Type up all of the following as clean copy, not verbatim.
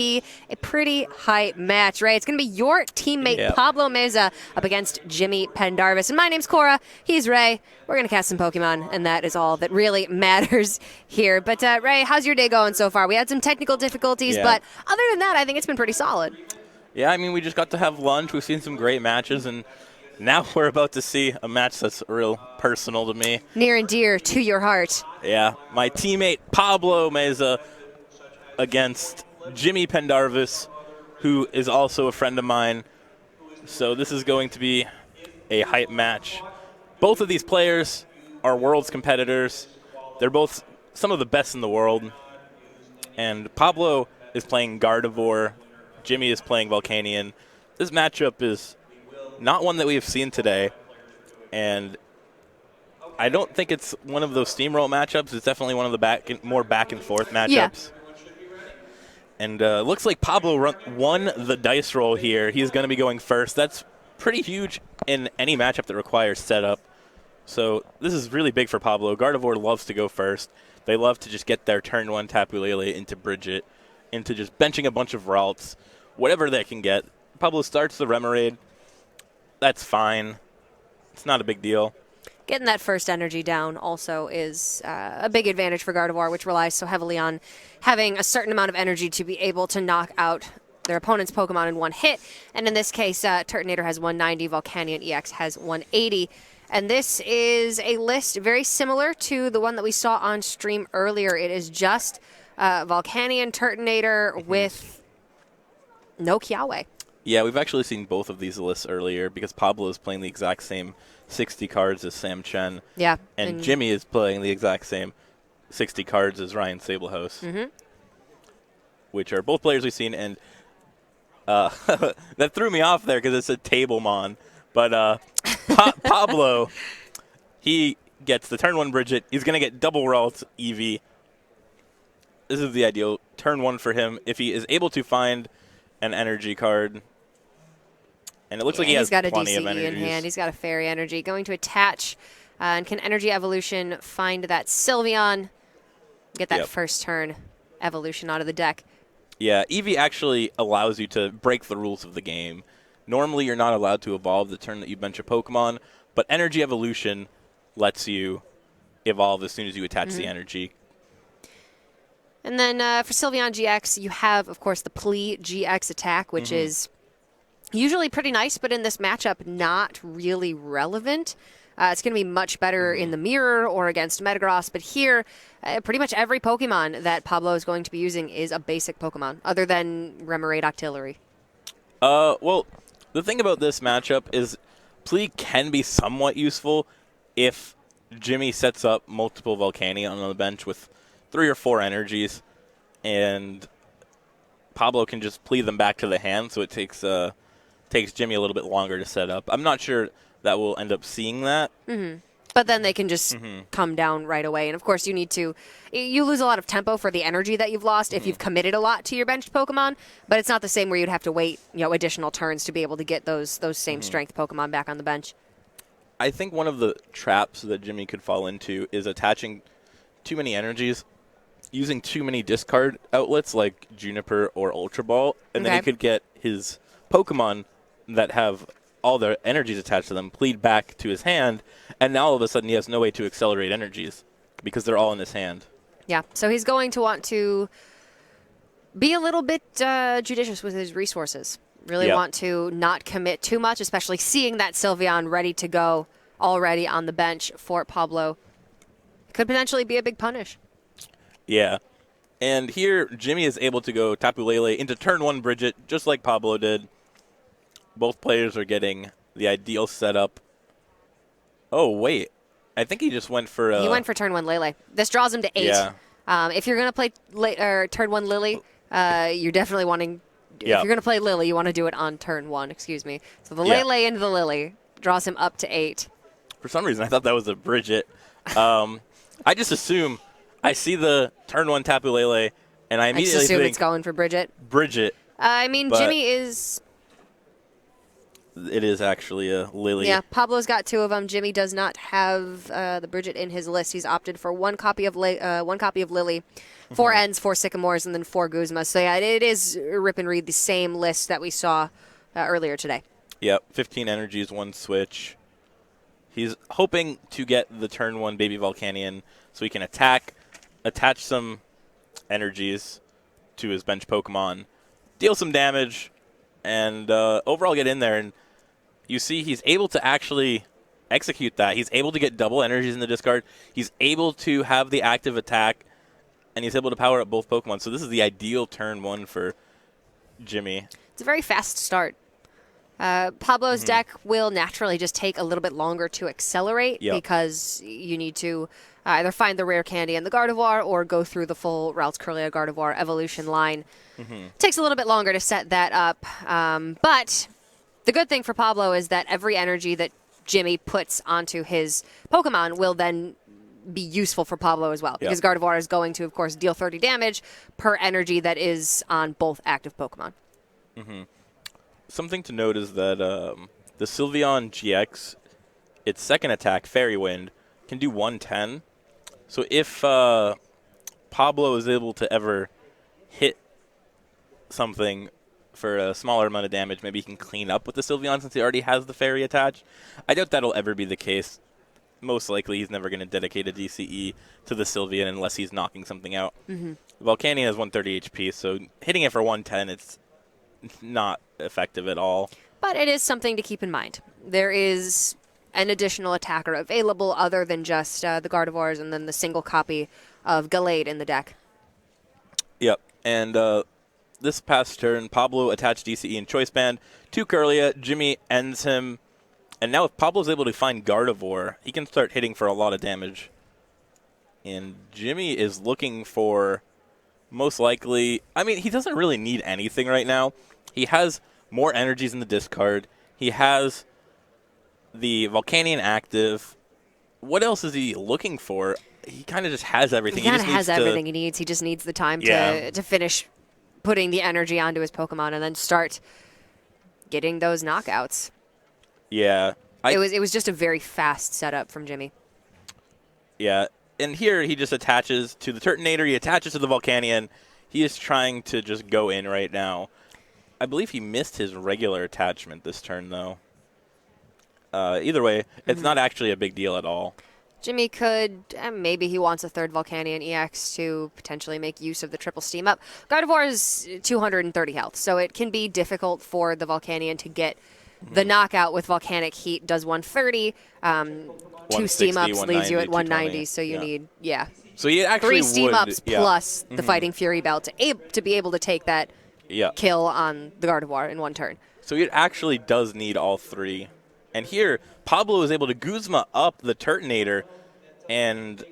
A pretty high match, right? It's going to be your teammate Pablo Meza up against Jimmy Pendarvis. And my name's Cora. He's Ray. We're going to cast some Pokemon, and that is all that really matters here. But Ray, how's your day going so far? We had some technical difficulties, but other than that, I think it's been pretty solid. Yeah, I mean, we just got to have lunch. We've seen some great matches, and now we're about to see a match that's real personal to me. Near and dear to your heart. Yeah, my teammate Pablo Meza against Jimmy Pendarvis, who is also a friend of mine. So this is going to be a hype match. Both of these players are world's competitors. They're both some of the best in the world. And Pablo is playing Gardevoir. Jimmy is playing Volcanion. This matchup is not one that we have seen today. And I don't think it's one of those steamroll matchups. It's definitely one of the more back and forth matchups. Yeah. And looks like Pablo won the dice roll here. He's going to be going first. That's pretty huge in any matchup that requires setup. So this is really big for Pablo. Gardevoir loves to go first. They love to just get their turn one Tapu Lele into Bridget, into just benching a bunch of routes, whatever they can get. Pablo starts the Remoraid. That's fine. It's not a big deal. Getting that first energy down also is a big advantage for Gardevoir, which relies so heavily on having a certain amount of energy to be able to knock out their opponent's Pokemon in one hit. And in this case, Turtonator has 190, Volcanion EX has 180. And this is a list very similar to the one that we saw on stream earlier. It is just Volcanion, Turtonator with no Kiawe. Yeah, we've actually seen both of these lists earlier because Pablo is playing the exact same 60 cards as Sam Chen. Yeah. And Jimmy is playing the exact same 60 cards as Ryan Sablehouse, which are both players we've seen. And that threw me off there because it said Tablemon. But Pablo, he gets the turn one Bridget. He's going to get double Ralt Eevee. This is the ideal turn one for him if he is able to find an energy card. And it looks like he has plenty of energies. In hand. He's got a Fairy Energy. Going to attach. And can Energy Evolution find that Sylveon? Get that first turn evolution out of the deck. Yeah, Eevee actually allows you to break the rules of the game. Normally, you're not allowed to evolve the turn that you bench a Pokemon, but Energy Evolution lets you evolve as soon as you attach the energy. And then for Sylveon GX, you have, of course, the Plea GX attack, which is usually pretty nice, but in this matchup, not really relevant. It's going to be much better in the mirror or against Metagross, but here, pretty much every Pokemon that Pablo is going to be using is a basic Pokemon, other than Remoraid Octillery. Well, the thing about this matchup is Plea can be somewhat useful if Jimmy sets up multiple Volcanion on the bench with 3 or 4 energies, and Pablo can just Plea them back to the hand, so it takes Jimmy a little bit longer to set up. I'm not sure that we'll end up seeing that. But then they can just come down right away. And, of course, you lose a lot of tempo for the energy that you've lost if you've committed a lot to your benched Pokemon, but it's not the same where you'd have to wait additional turns to be able to get those same strength Pokemon back on the bench. I think one of the traps that Jimmy could fall into is attaching too many energies, using too many discard outlets like Juniper or Ultra Ball, and then he could get his Pokemon that have all their energies attached to them plead back to his hand, and now all of a sudden he has no way to accelerate energies because they're all in his hand. Yeah, so he's going to want to be a little bit judicious with his resources. Really want to not commit too much, especially seeing that Sylveon ready to go already on the bench for Pablo. Could potentially be a big punish. Yeah. And here, Jimmy is able to go Tapu Lele into turn one Bridget, just like Pablo did. Both players are getting the ideal setup. Oh, wait. I think he just went for... he went for turn one Lele. This draws him to 8. Yeah. If you're going to play turn one Lily, you're definitely wanting... If you're going to play Lily, you want to do it on turn 1, excuse me. So the Lele into the Lily draws him up to 8. For some reason, I thought that was a Bridget. I just assume... I see the turn 1 Tapu Lele, and I immediately just assume think it's going for Bridget. Bridget. I mean, Jimmy is It is actually a Lily. Yeah, Pablo's got 2 of them. Jimmy does not have the Bridget in his list. He's opted for one copy of Lily, 4 Ends, 4 Sycamores, and then 4 Guzmas. So yeah, it is rip and read the same list that we saw earlier today. Yep, 15 energies, 1 switch. He's hoping to get the turn 1 Baby Volcanion so he can attach some energies to his bench Pokemon, deal some damage, and overall get in there. And you see he's able to actually execute that. He's able to get double energies in the discard. He's able to have the active attack, and he's able to power up both Pokemon. So this is the ideal turn 1 for Jimmy. It's a very fast start. Pablo's deck will naturally just take a little bit longer to accelerate because you need to either find the rare candy in the Gardevoir or go through the full Ralts Curlia Gardevoir evolution line. Takes a little bit longer to set that up. But the good thing for Pablo is that every energy that Jimmy puts onto his Pokemon will then be useful for Pablo as well. Because Gardevoir is going to, of course, deal 30 damage per energy that is on both active Pokemon. Something to note is that the Sylveon GX, its second attack, Fairy Wind, can do 110. So if Pablo is able to ever hit something for a smaller amount of damage, maybe he can clean up with the Sylveon since he already has the Fairy attached. I doubt that'll ever be the case. Most likely he's never going to dedicate a DCE to the Sylveon unless he's knocking something out. Volcanion has 130 HP, so hitting it for 110, it's not effective at all. But it is something to keep in mind. There is an additional attacker available other than just the Gardevoirs and then the single copy of Gallade in the deck. Yep. And this past turn, Pablo attached DCE and Choice Band to Curlia. Jimmy ends him. And now if Pablo's able to find Gardevoir, he can start hitting for a lot of damage. And Jimmy is looking for most likely... I mean, he doesn't really need anything right now. He has more energies in the discard. He has the Volcanion active. What else is he looking for? He kind of just has everything. He kind of has everything he needs. He just needs the time to finish putting the energy onto his Pokemon and then start getting those knockouts. Yeah. It was just a very fast setup from Jimmy. Yeah. And here he just attaches to the Turtonator. He attaches to the Volcanion. He is trying to just go in right now. I believe he missed his regular attachment this turn, though. Either way, it's not actually a big deal at all. Jimmy could, maybe he wants a third Volcanion EX to potentially make use of the triple steam up. Gardevoir is 230 health, so it can be difficult for the Volcanion to get the knockout with Volcanic Heat. Does 130. 2 steam ups leaves you at 190, so you need, So he actually 3 steam ups plus the Fighting Fury Belt to be able to take that kill on the Gardevoir in one turn. So it actually does need all 3. And here, Pablo is able to Guzma up the Turtonator, and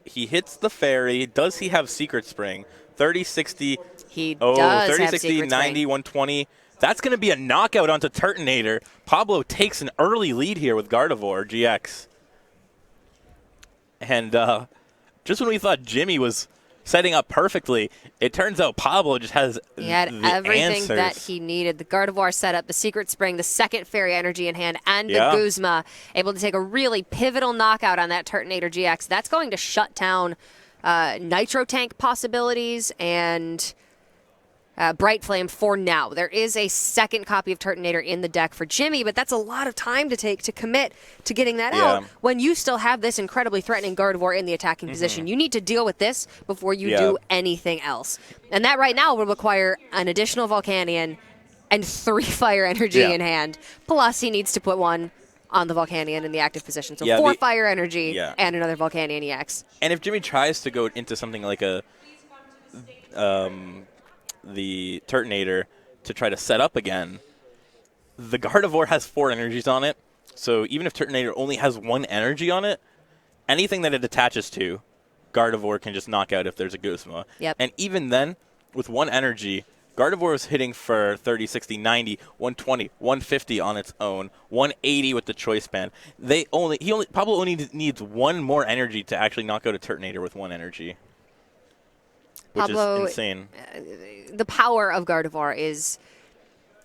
he hits the Fairy. Does he have Secret Spring? 30, 60. He does 30, have 60, Secret 90, Spring. 120. That's going to be a knockout onto Turtonator. Pablo takes an early lead here with Gardevoir GX. And just when we thought Jimmy was setting up perfectly, it turns out Pablo just has He had the everything answers. that he needed. The Gardevoir setup, the Secret Spring, the second Fairy Energy in hand, and the Guzma, able to take a really pivotal knockout on that Turtonator GX. That's going to shut down Nitro Tank possibilities and Bright Flame for now. There is a second copy of Turtonator in the deck for Jimmy, but that's a lot of time to take to commit to getting that out when you still have this incredibly threatening Gardevoir in the attacking position. You need to deal with this before you do anything else. And that right now will require an additional Volcanion and 3 Fire Energy in hand. Plus, he needs to put 1 on the Volcanion in the active position. So 4 Fire Energy and another Volcanion EX. And if Jimmy tries to go into something like the Turtonator to try to set up again, the Gardevoir has 4 energies on it. So even if Turtonator only has 1 energy on it, anything that it attaches to, Gardevoir can just knock out if there's a Guzma. And even then, with 1 energy, Gardevoir is hitting for 30, 60, 90, 120, 150 on its own, 180 with the Choice Band. Pablo only needs 1 more energy to actually knock out a Turtonator with 1 energy. Which Pablo, is insane. The power of Gardevoir is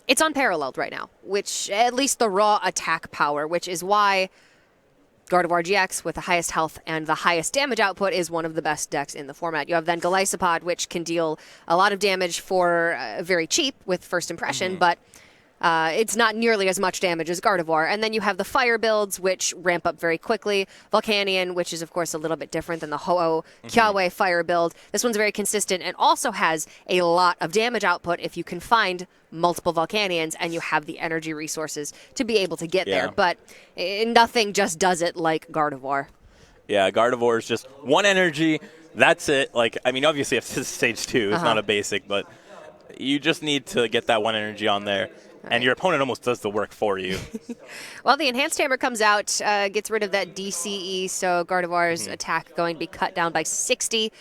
it's unparalleled right now, which at least the raw attack power, which is why Gardevoir GX with the highest health and the highest damage output is one of the best decks in the format. You have then Golisopod, which can deal a lot of damage for very cheap with first impression, but it's not nearly as much damage as Gardevoir. And then you have the fire builds, which ramp up very quickly. Volcanion, which is, of course, a little bit different than the Ho-Oh Kiawe fire build. This one's very consistent and also has a lot of damage output if you can find multiple Volcanions and you have the energy resources to be able to get there. But nothing just does it like Gardevoir. Yeah, Gardevoir is just one energy. That's it. Like, I mean, obviously, if it's stage 2, it's not a basic, but you just need to get that one energy on there. And your opponent almost does the work for you. Well, the Enhanced Hammer comes out, gets rid of that DCE, so Gardevoir's attack going to be cut down by 60.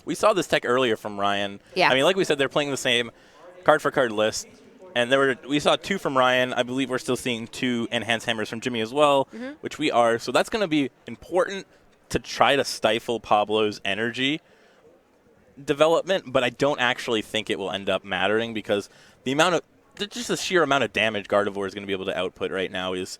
We saw this tech earlier from Ryan. Yeah. I mean, like we said, they're playing the same card-for-card list. And we saw 2 from Ryan. I believe we're still seeing 2 Enhanced Hammers from Jimmy as well, which we are. So that's going to be important to try to stifle Pablo's energy development, but I don't actually think it will end up mattering because just the sheer amount of damage Gardevoir is going to be able to output right now is,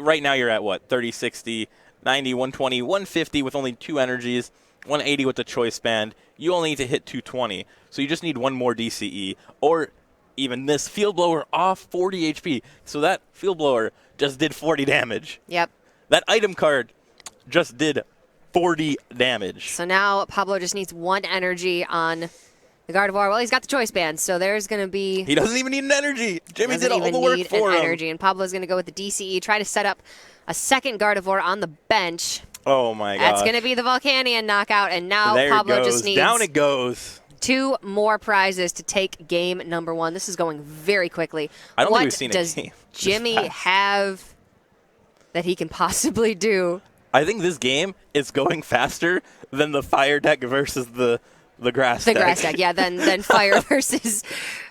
right now you're at what, 30, 60, 90, 120, 150 with only 2 energies, 180 with the choice band. You only need to hit 220, so you just need 1 more DCE, or even this Field Blower off 40 HP. So that Field Blower just did 40 damage. Yep. That item card just did 40 damage. So now Pablo just needs 1 energy on the Gardevoir. Well, he's got the choice band, so there's going to be... He doesn't even need an energy. Jimmy did all the work for him. Energy, and Pablo's going to go with the DCE, try to set up a second Gardevoir on the bench. Oh, my God. That's going to be the Volcanion knockout, and now Pablo just needs... Down it goes. 2 more prizes to take game number 1. This is going very quickly. I don't think we've seen a game. What does Jimmy have that he can possibly do? I think this game is going faster than the fire deck versus the grass deck. The grass deck, yeah, then fire versus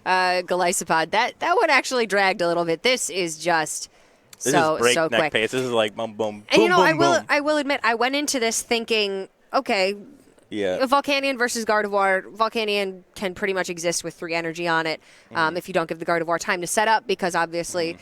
Golisopod. That one actually dragged a little bit. This is just so quick. Pace. This is like boom, boom, and boom, boom, boom. I will admit, I went into this thinking, okay, Volcanion versus Gardevoir. Volcanion can pretty much exist with 3 energy on it if you don't give the Gardevoir time to set up, because obviously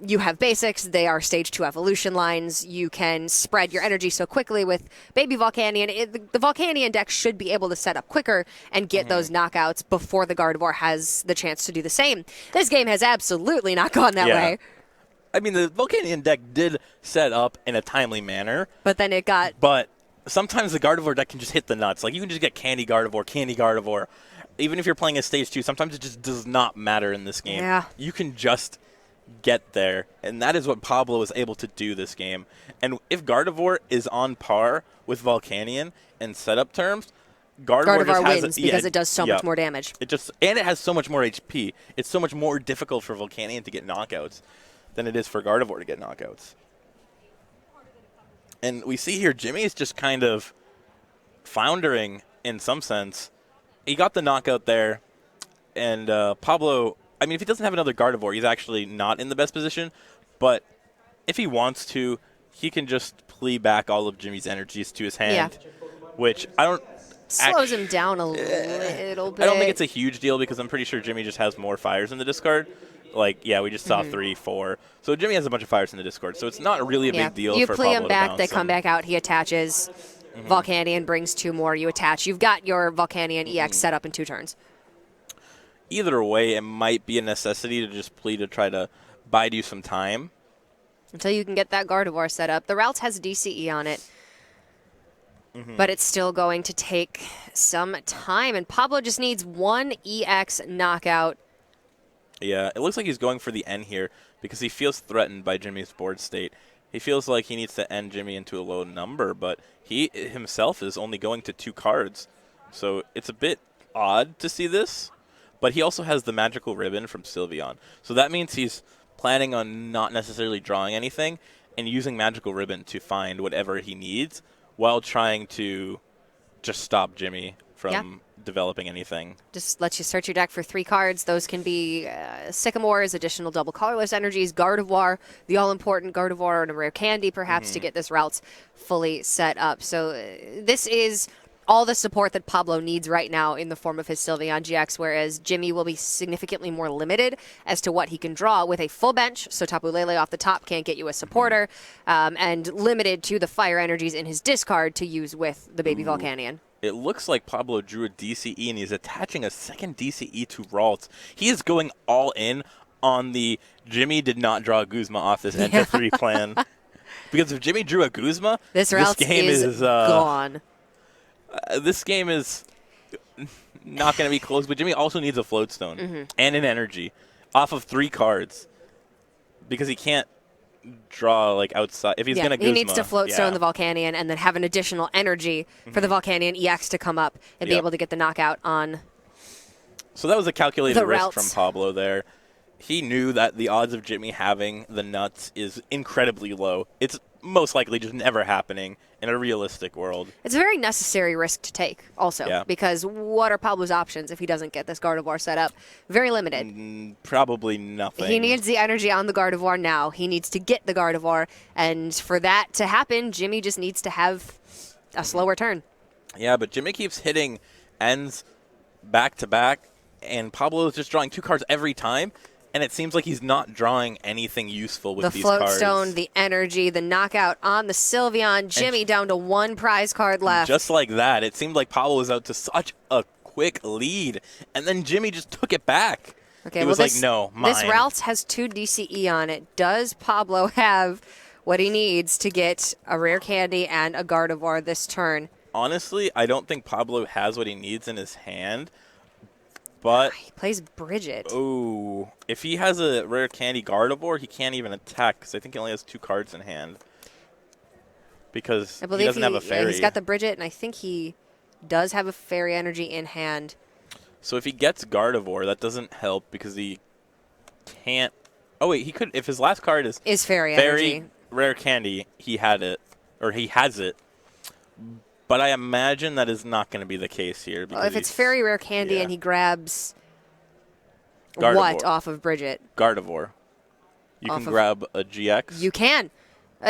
you have basics. They are stage 2 evolution lines. You can spread your energy so quickly with Baby Volcanion. The Volcanion deck should be able to set up quicker and get those knockouts before the Gardevoir has the chance to do the same. This game has absolutely not gone that way. I mean, the Volcanion deck did set up in a timely manner. But then it got... But sometimes the Gardevoir deck can just hit the nuts. Like, you can just get Candy Gardevoir. Even if you're playing a stage 2, sometimes it just does not matter in this game. Yeah. You can just get there, and that is what Pablo is able to do this game. And if Gardevoir is on par with Volcanion in setup terms, Gardevoir wins because it does so much more damage. And it has so much more HP. It's so much more difficult for Volcanion to get knockouts than it is for Gardevoir to get knockouts. And we see here Jimmy is just kind of floundering in some sense. He got the knockout there, and Pablo... I mean, if he doesn't have another Gardevoir, he's actually not in the best position. But if he wants to, he can just plea back all of Jimmy's energies to his hand, which I don't... Slows him down a little bit. I don't think it's a huge deal because I'm pretty sure Jimmy just has more fires in the discard. Like, we just saw 3, 4. So Jimmy has a bunch of fires in the discard. So it's not really a big deal for Pablo to bounce. You plea him back, they come back out, he attaches. Volcanion brings 2 more, you attach. You've got your Volcanion EX set up in 2 turns. Either way, it might be a necessity to just plea to try to bide you some time. Until you can get that Gardevoir set up. The Routes has a DCE on it. But it's still going to take some time. And Pablo just needs 1 EX knockout. Yeah, it looks like he's going for the N here because he feels threatened by Jimmy's board state. He feels like he needs to end Jimmy into a low number, but he himself is only going to 2 cards. So it's a bit odd to see this. But he also has the magical ribbon from Sylveon. So that means he's planning on not necessarily drawing anything and using magical ribbon to find whatever he needs while trying to just stop Jimmy from developing anything. Just lets you search your deck for 3 cards. Those can be Sycamores, additional double colorless energies, Gardevoir, the all-important Gardevoir, and a rare candy perhaps to get this routes fully set up. So this is all the support that Pablo needs right now in the form of his Sylveon GX, whereas Jimmy will be significantly more limited as to what he can draw with a full bench, so Tapu Lele off the top can't get you a supporter, and limited to the fire energies in his discard to use with the baby Volcanion. It looks like Pablo drew a DCE, and he's attaching a second DCE to Ralts. He is going all in on the Jimmy did not draw a Guzma off this Enter 3 plan. Because if Jimmy drew a Guzma, this game is gone. This game is not going to be close, but Jimmy also needs a Float Stone and an Energy off of 3 cards because he can't draw like outside. If he's going to Guzma, he needs to Float Stone the Volcanion and then have an additional energy for the Volcanion EX to come up and be able to get the knockout on. So that was a calculated risk from Pablo there. He knew that the odds of Jimmy having the nuts is incredibly low. It's most likely just never happening in a realistic world. It's a very necessary risk to take also because what are Pablo's options if he doesn't get this Gardevoir set up? Very limited. Probably nothing. He needs the energy on the Gardevoir now. He needs to get the Gardevoir, and for that to happen, Jimmy just needs to have a slower turn. Yeah, but Jimmy keeps hitting ends back to back, and Pablo is just drawing 2 cards every time. And it seems like he's not drawing anything useful with these cards. The Float Stone, the energy, the knockout on the Sylveon. Jimmy down to 1 prize card left. Just like that. It seemed like Pablo was out to such a quick lead. And then Jimmy just took it back. Okay, he was like, no, mine. This Ralts has 2 DCE on it. Does Pablo have what he needs to get a rare candy and a Gardevoir this turn? Honestly, I don't think Pablo has what he needs in his hand. But he plays Bridget. Oh, if he has a rare candy Gardevoir, he can't even attack because I think he only has 2 cards in hand. Because he doesn't have a fairy. Yeah, he's got the Bridget, and I think he does have a fairy energy in hand. So if he gets Gardevoir, that doesn't help because he can't. Oh wait, he could. If his last card is fairy energy, rare candy, he had it, or he has it. But I imagine that is not going to be the case here. Well, if it's fairy rare candy and he grabs what off of Bridget? Gardevoir. You can grab a GX? You can.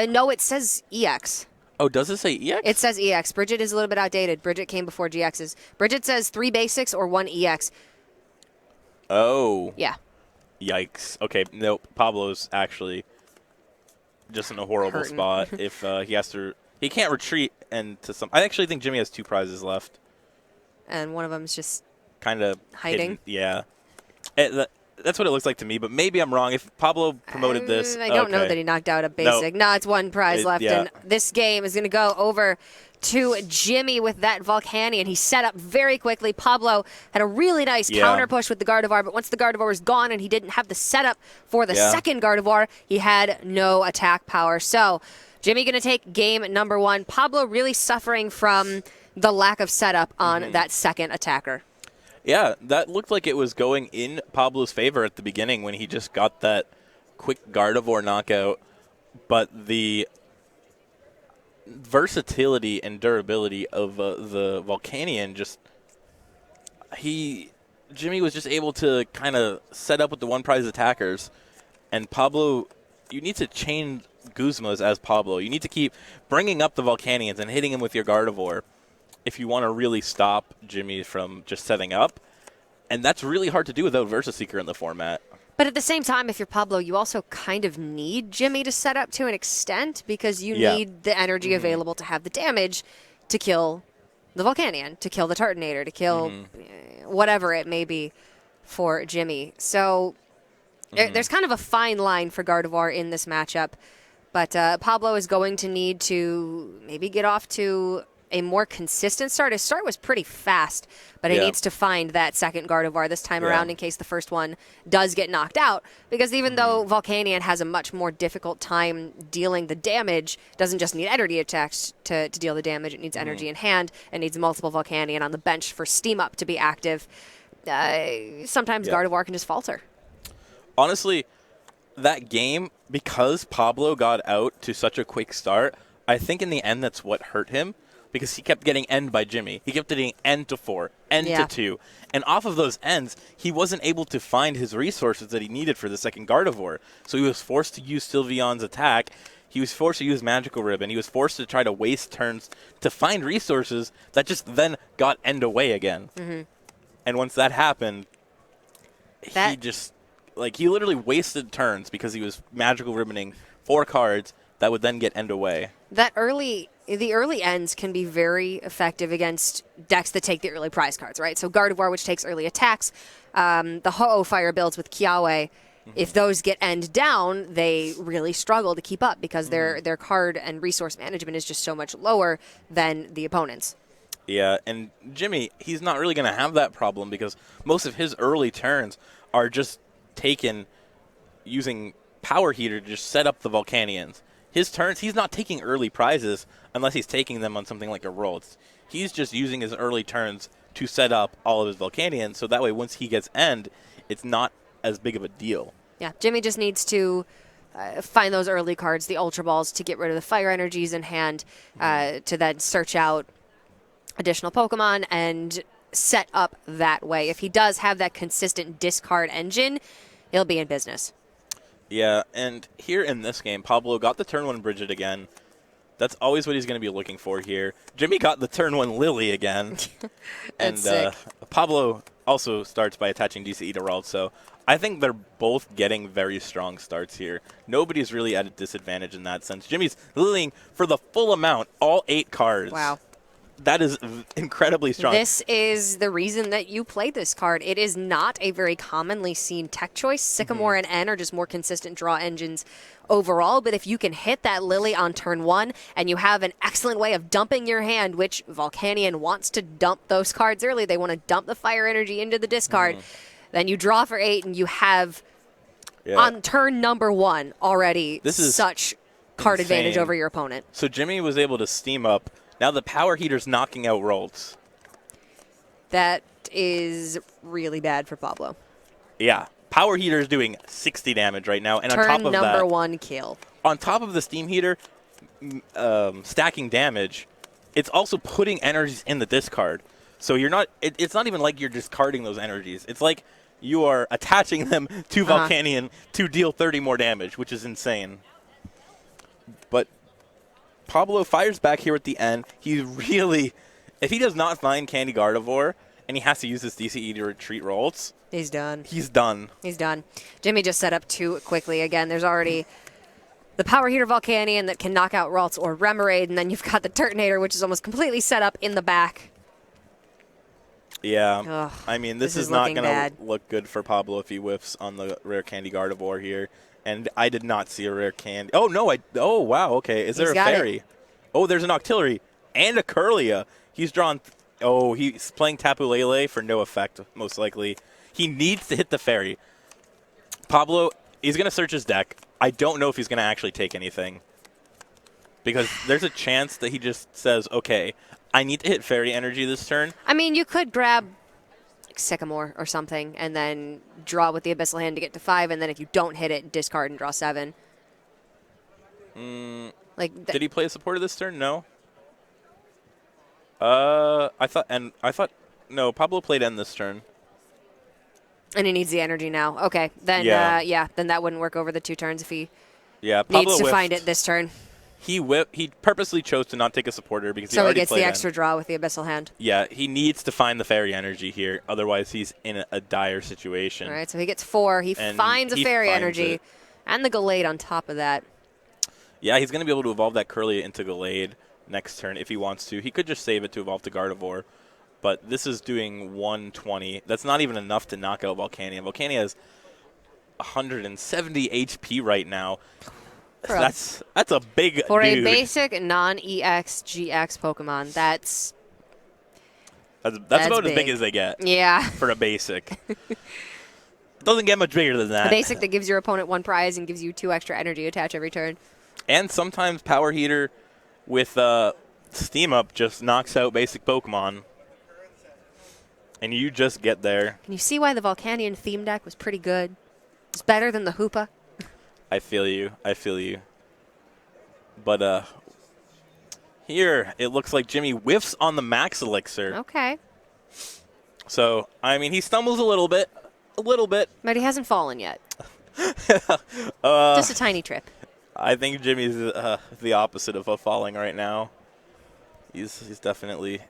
No, it says EX. Oh, does it say EX? It says EX. Bridget is a little bit outdated. Bridget came before GXs. Bridget says 3 basics or 1 EX. Oh. Yeah. Yikes. Okay, nope. Pablo's actually just in a horrible spot if he has to... He can't retreat into some... I actually think Jimmy has 2 prizes left. And one of them is just... kind of hiding? Yeah. That's what it looks like to me, but maybe I'm wrong. If Pablo promoted this... I don't know that he knocked out a basic. No, it's 1 prize left, and this game is going to go over to Jimmy with that Volcanion. He set up very quickly. Pablo had a really nice counter push with the Gardevoir, but once the Gardevoir was gone and he didn't have the setup for the second Gardevoir, he had no attack power. So... Jimmy going to take game number 1. Pablo really suffering from the lack of setup on that second attacker. Yeah, that looked like it was going in Pablo's favor at the beginning when he just got that quick Gardevoir knockout. But the versatility and durability of the Volcanion just... Jimmy was just able to kind of set up with the 1 prize attackers. And Pablo, you need to chain Guzmas as Pablo. You need to keep bringing up the Volcanions and hitting him with your Gardevoir if you want to really stop Jimmy from just setting up. And that's really hard to do without Versa Seeker in the format. But at the same time, if you're Pablo, you also kind of need Jimmy to set up to an extent because you need the energy available to have the damage to kill the Volcanion, to kill the Turtonator, to kill whatever it may be for Jimmy. So there's kind of a fine line for Gardevoir in this matchup. But Pablo is going to need to maybe get off to a more consistent start. His start was pretty fast, but he needs to find that second Gardevoir this time around in case the first one does get knocked out. Because even though Volcanion has a much more difficult time dealing the damage, doesn't just need energy attacks to deal the damage. It needs energy in hand. It needs multiple Volcanion on the bench for Steam Up to be active. Sometimes Gardevoir can just falter. Honestly, that game, because Pablo got out to such a quick start, I think in the end that's what hurt him because he kept getting end by Jimmy. He kept getting end to 4, end to 2. And off of those ends, he wasn't able to find his resources that he needed for the second Gardevoir. So he was forced to use Sylveon's attack. he was forced to use Magical Ribbon. He was forced to try to waste turns to find resources that just then got end away again. Mm-hmm. And once that happened, he just, like, he literally wasted turns because he was Magical Ribboning 4 cards that would then get end away. The early ends can be very effective against decks that take the early prize cards, right? So Gardevoir, which takes early attacks, the Ho-Oh Fire builds with Kiawe. If those get end down, they really struggle to keep up because their card and resource management is just so much lower than the opponent's. Yeah, and Jimmy, he's not really going to have that problem because most of his early turns are just taken using Power Heater to just set up the Volcanions. His turns, he's not taking early prizes unless he's taking them on something like a roll. He's just using his early turns to set up all of his Volcanions, so that way once he gets end, it's not as big of a deal. Yeah, Jimmy just needs to find those early cards, the Ultra Balls, to get rid of the fire energies in hand, to then search out additional Pokemon and set up that way. If he does have that consistent discard engine, he'll be in business. Yeah, and here in this game, Pablo got the turn 1 Bridget again. That's always what he's going to be looking for here. Jimmy got the turn 1 Lily again. And Pablo also starts by attaching DCE to Rald, so I think they're both getting very strong starts here. Nobody's really at a disadvantage in that sense. Jimmy's lilying for the full amount, all 8 cards. Wow. That is incredibly strong. This is the reason that you play this card. It is not a very commonly seen tech choice. Sycamore and N are just more consistent draw engines overall, but if you can hit that Lily on turn 1 and you have an excellent way of dumping your hand, which Volcanion wants to dump those cards early, they want to dump the fire energy into the discard, then you draw for 8 and you have on turn number 1 already such card advantage over your opponent. So Jimmy was able to steam up. Now the Power Heater's knocking out Rolls. That is really bad for Pablo. Yeah. Power Heater is doing 60 damage right now. And turn on top of number that, 1 kill. On top of the Steam Heater stacking damage, it's also putting energies in the discard. So you're not. It's not even like you're discarding those energies. It's like you are attaching them to Volcanion to deal 30 more damage, which is insane. But Pablo fires back here at the end. He really, if he does not find Candy Gardevoir and he has to use his DCE to retreat rolls, he's done. He's done. He's done. Jimmy just set up 2 quickly. Again, there's already the Power Heater Volcanion that can knock out Ralts or Remoraid, and then you've got the Turtonator, which is almost completely set up in the back. Yeah. Ugh, I mean, this is not going to look good for Pablo if he whiffs on the rare Candy Gardevoir here. And I did not see a rare candy. Oh, no. Oh, wow. Okay. Is there a fairy? Oh, there's an Octillery and a Curlia. He's drawn. He's playing Tapu Lele for no effect, most likely. He needs to hit the fairy. Pablo, he's going to search his deck. I don't know if he's going to actually take anything. Because there's a chance that he just says, okay, I need to hit fairy energy this turn. I mean, you could grab Sycamore or something and then draw with the Abyssal Hand to get to 5, and then if you don't hit it, discard and draw 7. Did he play a supporter this turn? No. I thought no, Pablo played end this turn. And he needs the energy now. Okay, then then that wouldn't work over the 2 turns if he Pablo needs to whiffed. find it this turn. He purposely chose to not take a supporter because so he gets the end. extra draw with the Abyssal Hand. Yeah, he needs to find the fairy energy here. Otherwise, he's in a dire situation. All right, so he gets 4. He finds a fairy energy and the Gallade on top of that. Yeah, he's going to be able to evolve that Curlia into Gallade next turn if he wants to. He could just save it to evolve to Gardevoir. But this is doing 120. That's not even enough to knock out Volcanion. Volcanion has 170 HP right now. That's a big for dude. a basic non-EX GX Pokemon. That's about big. as big as they get. Yeah. For a basic. Doesn't get much bigger than that. A basic that gives your opponent 1 prize and gives you 2 extra energy attach every turn. And sometimes Power Heater with Steam Up just knocks out basic Pokemon. And you just get there. Can you see why the Volcanion theme deck was pretty good? It's better than the Hoopa. I feel you. But here it looks like Jimmy whiffs on the Max Elixir. Okay. So, I mean, he stumbles a little bit. But he hasn't fallen yet. Just a tiny trip. I think Jimmy's the opposite of a falling right now. He's definitely,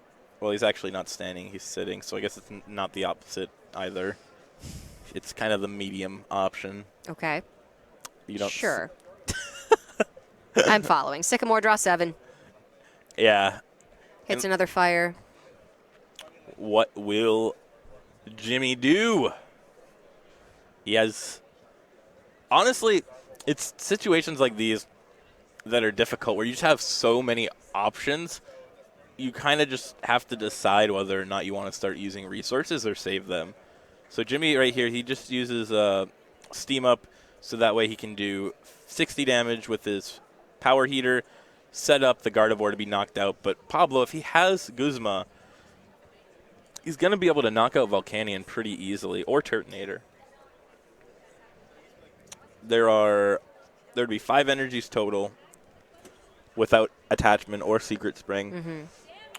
well, he's actually not standing. He's sitting, so I guess it's not the opposite either. It's kind of the medium option. Okay. You don't. Sure. I'm following. Sycamore, draw 7. Yeah. Hits another fire. What will Jimmy do? He has, honestly, it's situations like these that are difficult where you just have so many options. You kind of just have to decide whether or not you want to start using resources or save them. So Jimmy right here, he just uses Steam Up so that way he can do 60 damage with his power heater, set up the Gardevoir to be knocked out. But Pablo, if he has Guzma, he's going to be able to knock out Volcanion pretty easily, or Turtonator. There'd be 5 energies total without attachment or secret spring. Mm-hmm.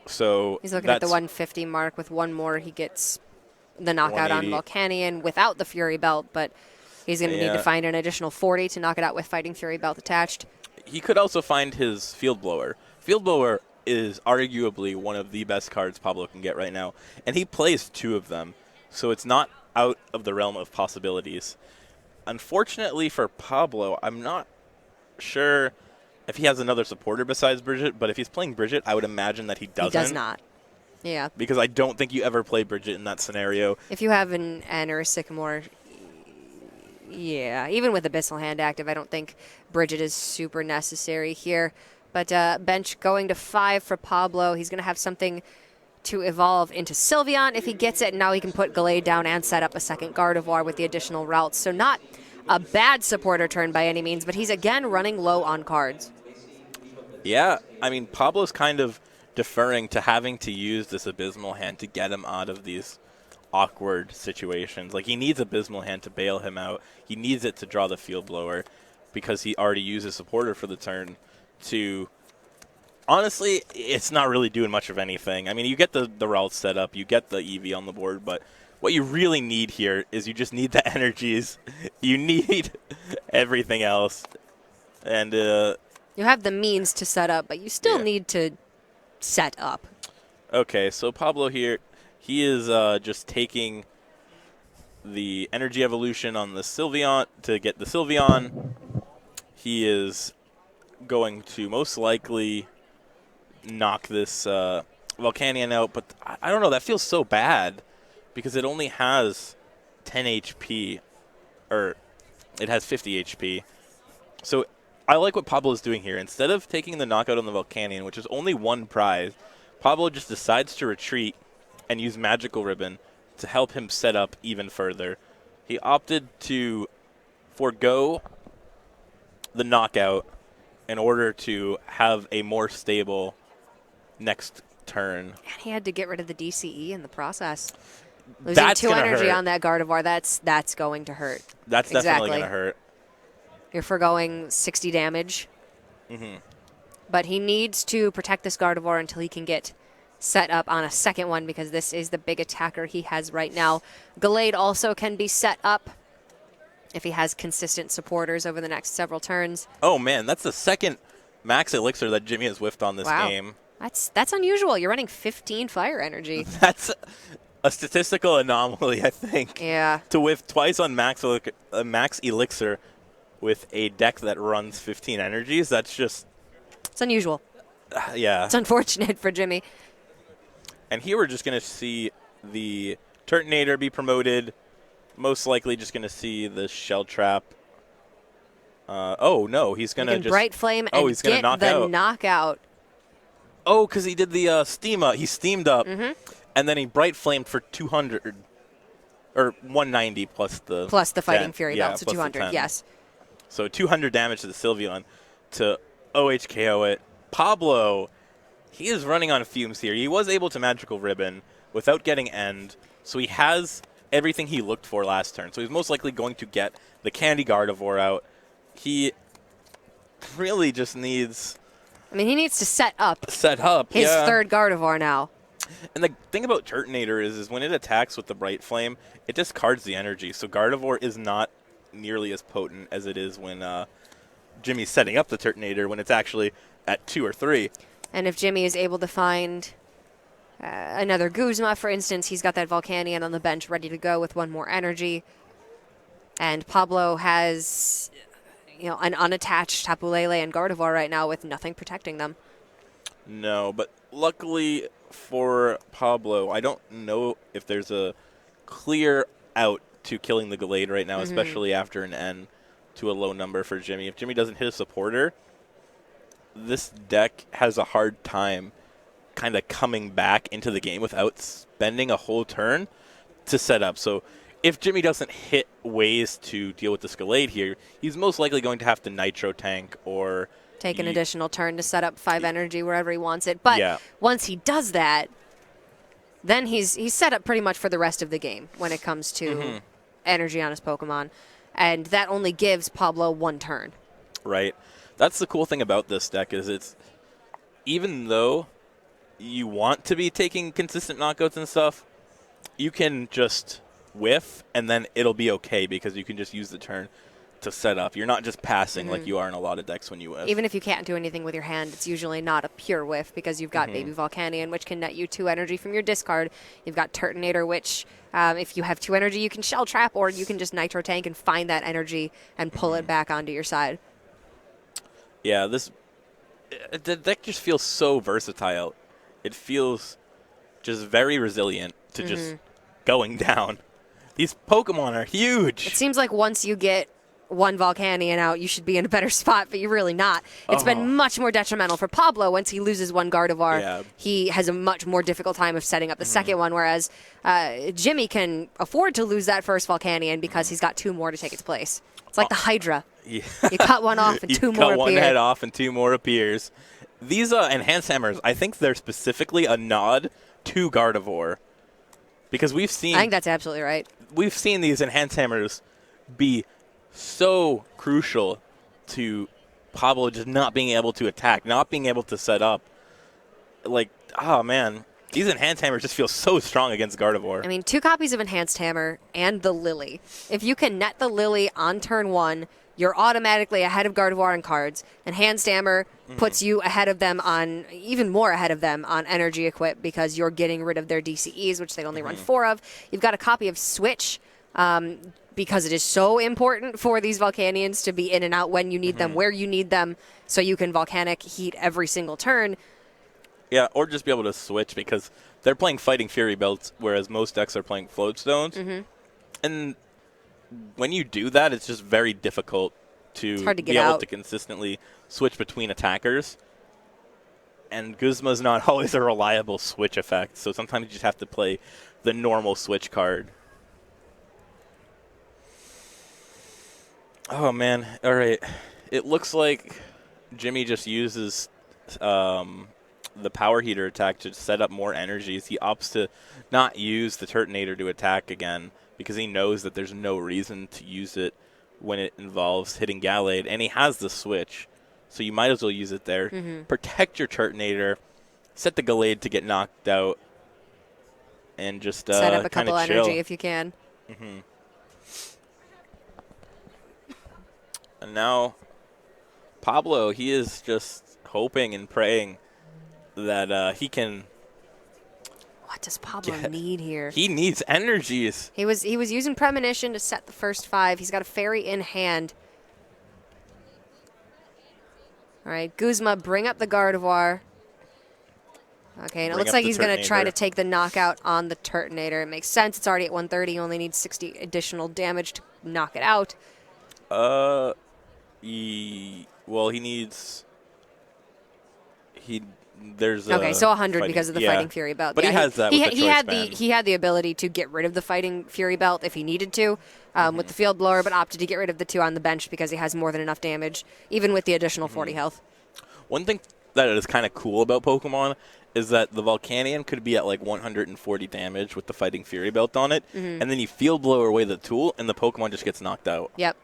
So he's looking at the 150 mark. With one more, he gets the knockout on Volcanion without the Fury Belt, but he's going to need to find an additional 40 to knock it out with Fighting Fury Belt attached. He could also find his Field Blower. Field Blower is arguably one of the best cards Pablo can get right now, and he plays 2 of them, so it's not out of the realm of possibilities. Unfortunately for Pablo, I'm not sure if he has another supporter besides Bridget, but if he's playing Bridget, I would imagine that he doesn't. He does not. Yeah. Because I don't think you ever play Bridget in that scenario. If you have an N or a Sycamore, yeah, even with Abyssal Hand active, I don't think Bridget is super necessary here. But bench going to 5 for Pablo. He's going to have something to evolve into Sylveon. If he gets it, now he can put Gallade down and set up a second Gardevoir with the additional routes. So not a bad supporter turn by any means, but he's again running low on cards. Yeah, I mean, Pablo's kind of deferring to having to use this Abysmal Hand to get him out of these awkward situations. Like, he needs Abysmal Hand to bail him out. He needs it to draw the Field Blower because he already used a supporter for the turn to... Honestly, it's not really doing much of anything. I mean, you get the route set up, you get the EV on the board, but what you really need here is you just need the energies. You need everything else. And you have the means to set up, but you still need to set up. Okay, so Pablo here, he is just taking the energy evolution on the Sylveon to get the Sylveon. He is going to most likely knock this Volcanion out, but I don't know, that feels so bad because it only has 10 HP, or it has 50 HP. So I like what Pablo is doing here. Instead of taking the knockout on the Volcanion, which is only 1 prize, Pablo just decides to retreat and use Magical Ribbon to help him set up even further. He opted to forego the knockout in order to have a more stable next turn. And he had to get rid of the DCE in the process. Losing 2 energy on that Gardevoir, that's going to hurt. That's definitely going to hurt. You're foregoing 60 damage. Mm-hmm. But he needs to protect this Gardevoir until he can get set up on a second one because this is the big attacker he has right now. Gallade also can be set up if he has consistent supporters over the next several turns. Oh, man, that's the second max elixir that Jimmy has whiffed on this game. That's unusual. You're running 15 fire energy. That's a statistical anomaly, I think. Yeah. To whiff twice on max elixir with a deck that runs 15 energies, that's just... It's unusual. Yeah. It's unfortunate for Jimmy. And here we're just going to see the Turtonator be promoted. Most likely just going to see the Shell Trap. Oh, no, he's going to just... Bright Flame and he's gonna get the knockout. Oh, because he did the steam up. He steamed up, and then he Bright Flamed for 200, or 190 plus the... Plus the Fighting Fury Belt, so 200, yes. So 200 damage to the Sylveon to OHKO it. Pablo, he is running on fumes here. He was able to Magical Ribbon without getting End, so he has everything he looked for last turn. So he's most likely going to get the Candy Gardevoir out. He really just needs... I mean, he needs to set up his third Gardevoir now. And the thing about Turtonator is when it attacks with the Bright Flame, it discards the energy. So Gardevoir is not nearly as potent as it is when Jimmy's setting up the Turtonator when it's actually at 2 or 3. And if Jimmy is able to find another Guzma, for instance, he's got that Volcanion on the bench ready to go with one more energy. And Pablo has, an unattached Tapu Lele and Gardevoir right now with nothing protecting them. No, but luckily for Pablo, I don't know if there's a clear out to killing the Gallade right now, especially after an N to a low number for Jimmy. If Jimmy doesn't hit a supporter, this deck has a hard time kind of coming back into the game without spending a whole turn to set up. So if Jimmy doesn't hit ways to deal with the Gallade here, he's most likely going to have to Nitro Tank or take an additional turn to set up 5 energy wherever he wants it. But once he does that, then he's set up pretty much for the rest of the game when it comes to energy on his Pokemon. And that only gives Pablo 1 turn. Right. That's the cool thing about this deck is it's, even though you want to be taking consistent knockouts and stuff, you can just whiff and then it'll be okay because you can just use the turn to set up. You're not just passing like you are in a lot of decks when you whiff. Even if you can't do anything with your hand, it's usually not a pure whiff because you've got Baby Volcanion, which can net you 2 energy from your discard. You've got Turtonator, which if you have 2 energy, you can Shell Trap or you can just Nitro Tank and find that energy and pull it back onto your side. Yeah, the deck just feels so versatile. It feels just very resilient to just going down. These Pokemon are huge. It seems like once you get 1 Volcanion out, you should be in a better spot, but you're really not. It's been much more detrimental for Pablo. Once he loses 1 Gardevoir, he has a much more difficult time of setting up the second one, whereas Jimmy can afford to lose that first Volcanion because he's got 2 more to take its place. It's like the Hydra. Yeah. You cut one off and 2 more appear. You cut one head off and 2 more appears. These Enhanced Hammers, I think they're specifically a nod to Gardevoir. Because we've seen... I think that's absolutely right. We've seen these Enhanced Hammers be so crucial to Pablo just not being able to attack, not being able to set up. Like, oh, man. These Enhanced Hammers just feel so strong against Gardevoir. I mean, 2 copies of Enhanced Hammer and the Lily. If you can net the Lily on turn 1, you're automatically ahead of Gardevoir on cards. Enhanced Hammer puts you ahead of them on, even more ahead of them on energy equip because you're getting rid of their DCEs, which they only run 4 of. You've got a copy of Switch because it is so important for these Volcanions to be in and out when you need them, where you need them, so you can Volcanic Heat every single turn. Yeah, or just be able to switch because they're playing Fighting Fury Belts, whereas most decks are playing Float Stones. And when you do that, it's just very difficult to be able to consistently switch between attackers. And Guzma's not always a reliable switch effect, so sometimes you just have to play the normal switch card. Oh, man. All right. It looks like Jimmy just uses the Power Heater attack to set up more energies. He opts to not use the Turtonator to attack again because he knows that there's no reason to use it when it involves hitting Gallade, and he has the switch, so you might as well use it there. Protect your Turtonator, set the Gallade to get knocked out, and just set up a couple chill. energy if you can. And now Pablo, he is just hoping and praying that he can... What does Pablo need here? He needs energies. He was using Premonition to set the first 5. He's got a Fairy in hand. All right, Guzma, bring up the Gardevoir. Okay, and it looks like he's going to try to take the knockout on the Turtonator. It makes sense. It's already at 130. He only needs 60 additional damage to knock it out. Well, he needs... There's okay, so 100 because of the Fighting Fury Belt. But he has that with the Choice Band. He had the ability to get rid of the Fighting Fury Belt if he needed to with the Field Blower, but opted to get rid of the 2 on the bench because he has more than enough damage, even with the additional 40 health. One thing that is kind of cool about Pokemon is that the Volcanion could be at like 140 damage with the Fighting Fury Belt on it, and then you Field Blower away the tool, and the Pokemon just gets knocked out. Yep.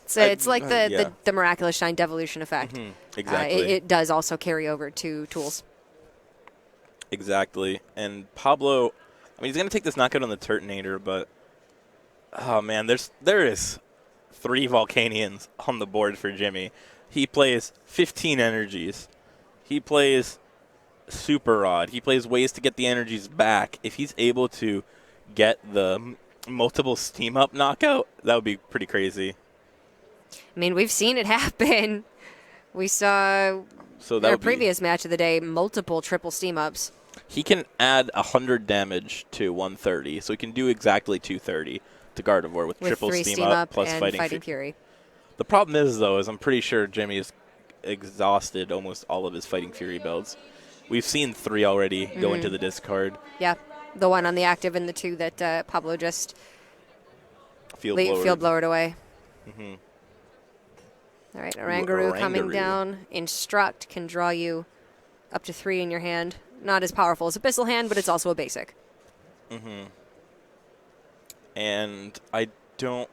It's like the Miraculous Shine Devolution effect. Exactly. It does also carry over to tools. Exactly. And Pablo, I mean, he's going to take this knockout on the Turtonator, but, oh, man, there is 3 Volcanions on the board for Jimmy. He plays 15 energies. He plays Super Rod. He plays ways to get the energies back. If he's able to get the multiple Steam Up knockout, that would be pretty crazy. I mean, we've seen it happen. We saw our previous match of the day, multiple triple Steam Ups. He can add 100 damage to 130, so he can do exactly 230 to Gardevoir with triple 3 Steam Up plus and Fighting Fury. The problem is, though, is I'm pretty sure Jimmy has exhausted almost all of his Fighting Fury builds. We've seen 3 already go into the discard. Yeah, the 1 on the active and the 2 that Pablo just field blowered away. All right, Oranguru coming down. Instruct can draw you up to 3 in your hand. Not as powerful as Abyssal Hand, but it's also a basic. And I don't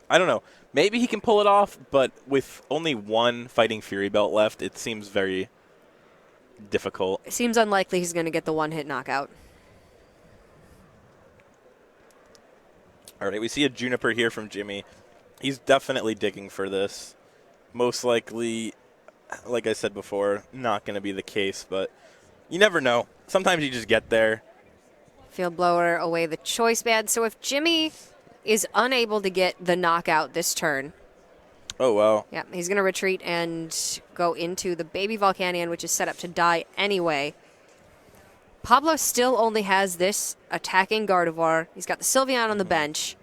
know. Maybe he can pull it off, but with only 1 Fighting Fury belt left, it seems very difficult. It seems unlikely he's going to get the 1-hit knockout. All right, we see a Juniper here from Jimmy. He's definitely digging for this. Most likely, like I said before, not going to be the case, but you never know. Sometimes you just get there. Field Blower away the Choice Band. So if Jimmy is unable to get the knockout this turn. Oh, wow. Yeah, he's going to retreat and go into the Baby Volcanion, which is set up to die anyway. Pablo still only has this attacking Gardevoir. He's got the Sylveon on the bench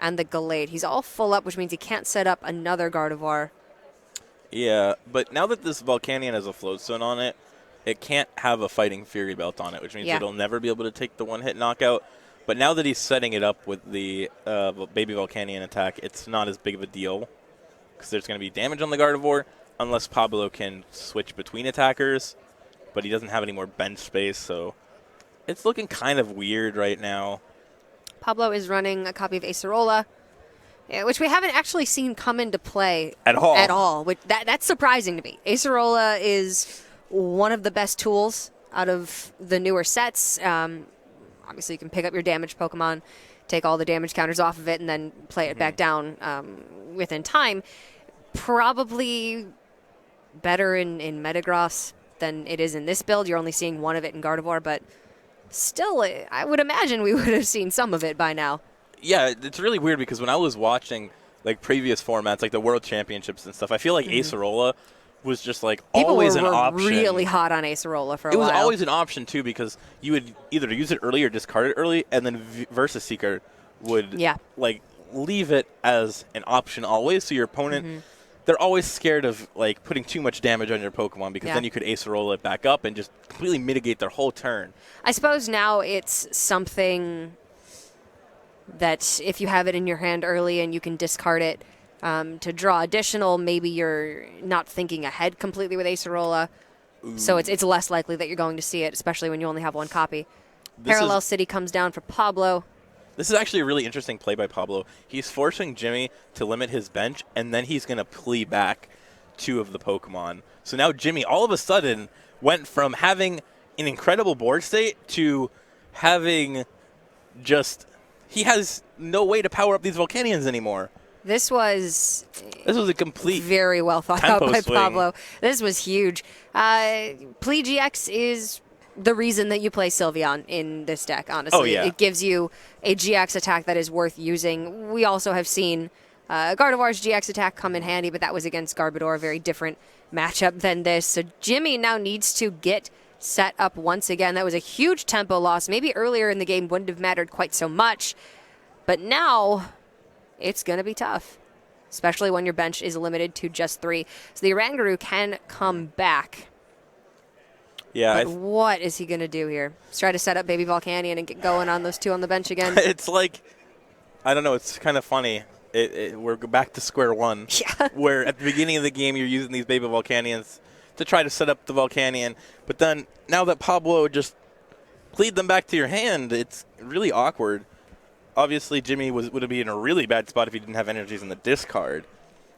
and the Gallade. He's all full up, which means he can't set up another Gardevoir. Yeah, but now that this Volcanion has a Floatstone on it, it can't have a Fighting Fury belt on it, which means it'll never be able to take the 1-hit knockout. But now that he's setting it up with the Baby Volcanion attack, it's not as big of a deal because there's going to be damage on the Gardevoir unless Pablo can switch between attackers, but he doesn't have any more bench space, so it's looking kind of weird right now. Pablo is running a copy of Acerola, which we haven't actually seen come into play at all. Which that's surprising to me. Acerola is one of the best tools out of the newer sets. Obviously, you can pick up your damaged Pokemon, take all the damage counters off of it, and then play it back down within time. Probably better in Metagross than it is in this build. You're only seeing 1 of it in Gardevoir, but still, I would imagine we would have seen some of it by now. Yeah, it's really weird because when I was watching like previous formats, like the World Championships and stuff, I feel like Acerola was just like always an option. People were really hot on Acerola for a while. It was always an option too because you would either use it early or discard it early, and then Versus Seeker would like leave it as an option always. So your opponent, they're always scared of like putting too much damage on your Pokemon because then you could Acerola it back up and just completely mitigate their whole turn. I suppose now it's something that if you have it in your hand early and you can discard it to draw additional, maybe you're not thinking ahead completely with Acerola. So it's less likely that you're going to see it, especially when you only have 1 copy. Parallel City comes down for Pablo. This is actually a really interesting play by Pablo. He's forcing Jimmy to limit his bench, and then he's going to plea back 2 of the Pokemon. So now Jimmy all of a sudden went from having an incredible board state to having just... He has no way to power up these Volcanions anymore. This was a complete very well thought out by swing. Pablo. This was huge. Plea GX is the reason that you play Sylveon in this deck, honestly. Oh, yeah. It gives you a GX attack that is worth using. We also have seen Gardevoir's GX attack come in handy, but that was against Garbodor, a very different matchup than this. So Jimmy now needs to get set up once again. That was a huge tempo loss. Maybe earlier in the game wouldn't have mattered quite so much, but now it's going to be tough, especially when your bench is limited to just 3. So the Oranguru can come back. Yeah. But what is he going to do here? Let's try to set up Baby Volcanion and get going on those 2 on the bench again. It's like, I don't know, it's kind of funny. We're back to square one. Yeah. Where at the beginning of the game you're using these Baby Volcanions to try to set up the Volcanion. But then now that Pablo just plead them back to your hand, it's really awkward. Obviously, Jimmy would be in a really bad spot if he didn't have energies in the discard.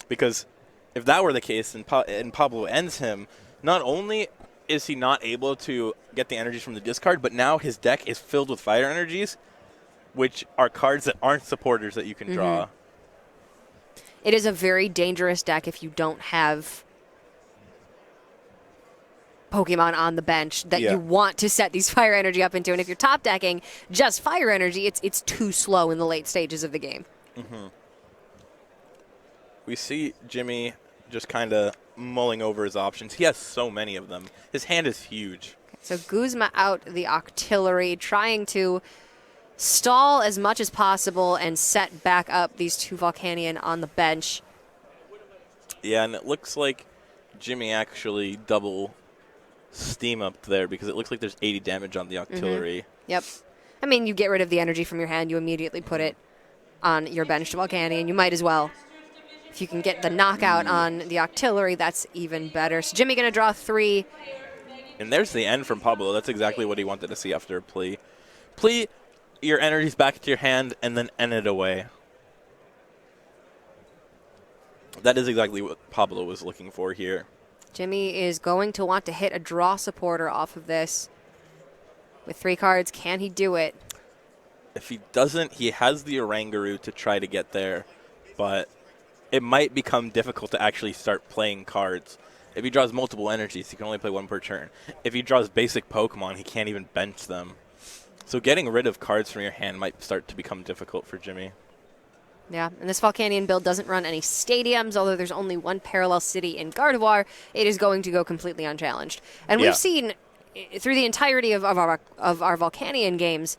Because if that were the case and Pablo ends him, not only is he not able to get the energies from the discard, but now his deck is filled with fire energies, which are cards that aren't supporters that you can draw. it is a very dangerous deck if you don't have Pokemon on the bench that you want to set these fire energy up into. And if you're top decking just fire energy, it's too slow in the late stages of the game. We see Jimmy just kind of mulling over his options. He has so many of them. His hand is huge. So Guzma out the Octillery, trying to stall as much as possible and set back up these two Volcanion on the bench. Yeah, and it looks like Jimmy actually double steam up there because it looks like there's 80 damage on the Octillery. Yep. I mean, you get rid of the energy from your hand, you immediately put it on your benched Volcanion. You might as well. If you can get the knockout on the Octillery, that's even better. So Jimmy going to draw 3. And there's the end from Pablo. That's exactly what he wanted to see after a plea. Plea your energies back to your hand and then end it away. That is exactly what Pablo was looking for here. Jimmy is going to want to hit a draw supporter off of this. With 3 cards, can he do it? If he doesn't, he has the Oranguru to try to get there, but it might become difficult to actually start playing cards. If he draws multiple energies, he can only play 1 per turn. If he draws basic Pokemon, he can't even bench them. So getting rid of cards from your hand might start to become difficult for Jimmy. Yeah, and this Volcanion build doesn't run any stadiums, although there's only 1 parallel city in Gardevoir. It is going to go completely unchallenged. And we've seen, through the entirety of our Volcanion games,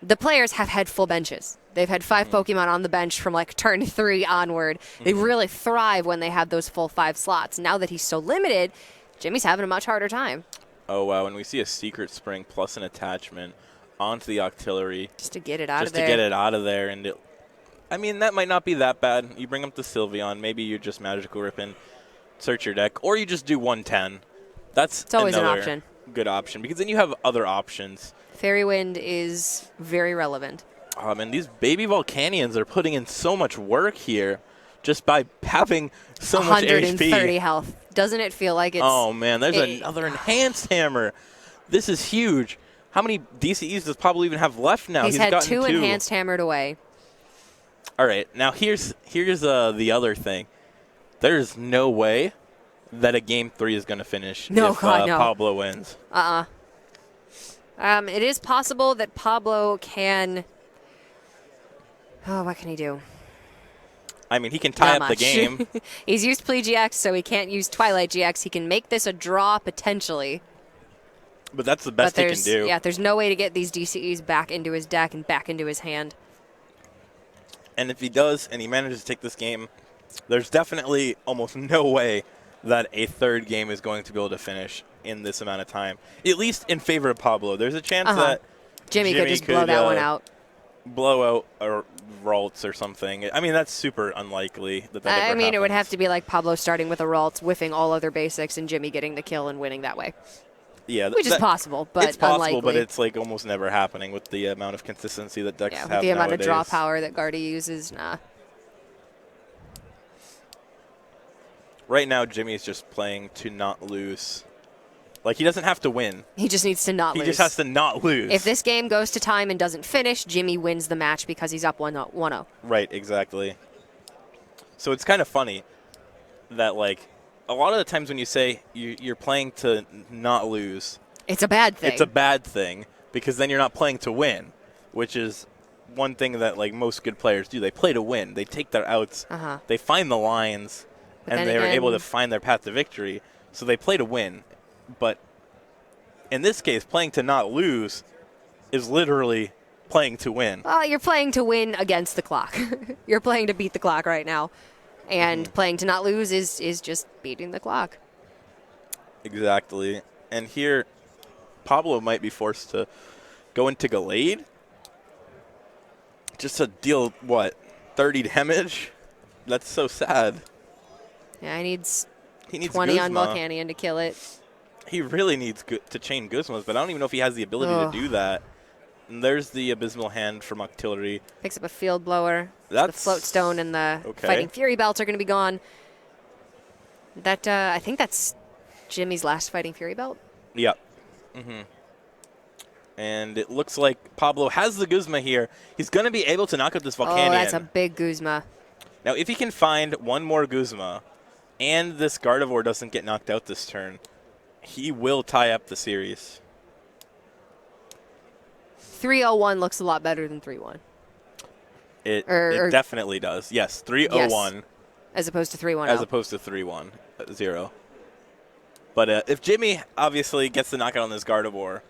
the players have had full benches. They've had 5 Pokemon on the bench from like turn 3 onward. They really thrive when they have those full 5 slots. Now that he's so limited, Jimmy's having a much harder time. Oh, wow, and we see a Secret Spring plus an attachment onto the Octillery. Just to get it out of there. Just to get it out of there. And I mean, that might not be that bad. You bring up the Sylveon. Maybe you just Magical Rip and search your deck. Or you just do 110. It's always an option. Good option, because then you have other options. Fairy Wind is very relevant. And these baby Volcanions are putting in so much work here just by having so much HP. 130 health. Doesn't it feel like it's... Oh, man, there's another Enhanced Hammer. This is huge. How many DCEs does Pablo even have left now? He's had 2 Enhanced Hammered away. All right, now here's the other thing. There's no way that a Game 3 is going to finish if Pablo wins. It is possible that Pablo can... Oh, what can he do? I mean, he can tie up the game. He's used Plea GX, so he can't use Twilight GX. He can make this a draw, potentially. But that's the best he can do. Yeah, there's no way to get these DCEs back into his deck and back into his hand. And if he does, and he manages to take this game, there's definitely almost no way that a 3rd game is going to be able to finish in this amount of time. At least in favor of Pablo. There's a chance that Jimmy could just blow that one out. Blow out or Ralts or something. I mean, that's super unlikely that ever happens. It would have to be like Pablo starting with a Ralts, whiffing all other basics, and Jimmy getting the kill and winning that way. Yeah, which is possible, but it's possible, unlikely. But it's like almost never happening with the amount of consistency that decks have with the amount nowadays. of draw power that Gardy uses, nah. Right now, Jimmy's just playing to not lose. Like, he doesn't have to win. He just needs to not lose. He just has to not lose. If this game goes to time and doesn't finish, Jimmy wins the match because he's up 1-0. Right, exactly. So it's kind of funny that, like, a lot of the times when you say you're playing to not lose, it's a bad thing. It's a bad thing because then you're not playing to win, which is one thing that, like, most good players do. They play to win. They take their outs. They find the lines, and they're able to find their path to victory. So they play to win. But in this case, playing to not lose is literally playing to win. Well, you're playing to win against the clock. You're playing to beat the clock right now. And playing to not lose is just beating the clock. Exactly. And here, Pablo might be forced to go into Gallade just to deal, 30 damage? That's so sad. Yeah, he needs 20 Guzma on Volcanion to kill it. He really needs to chain Guzmas, but I don't even know if he has the ability to do that. And there's the Abysmal Hand from Octillery. Picks up a Field Blower. The Float Stone and the Fighting Fury Belts are going to be gone. That I think that's Jimmy's last Fighting Fury Belt. Yep. And it looks like Pablo has the Guzma here. He's going to be able to knock out this Volcanion. Oh, that's a big Guzma. Now, if he can find one more Guzma and this Gardevoir doesn't get knocked out this turn, he will tie up the series. 301 looks a lot better than 3-1. It definitely does. Yes, 301. Yes, as opposed to 3-1. As opposed to 3-1-0. But if Jimmy obviously gets the knockout on this Gardevoir,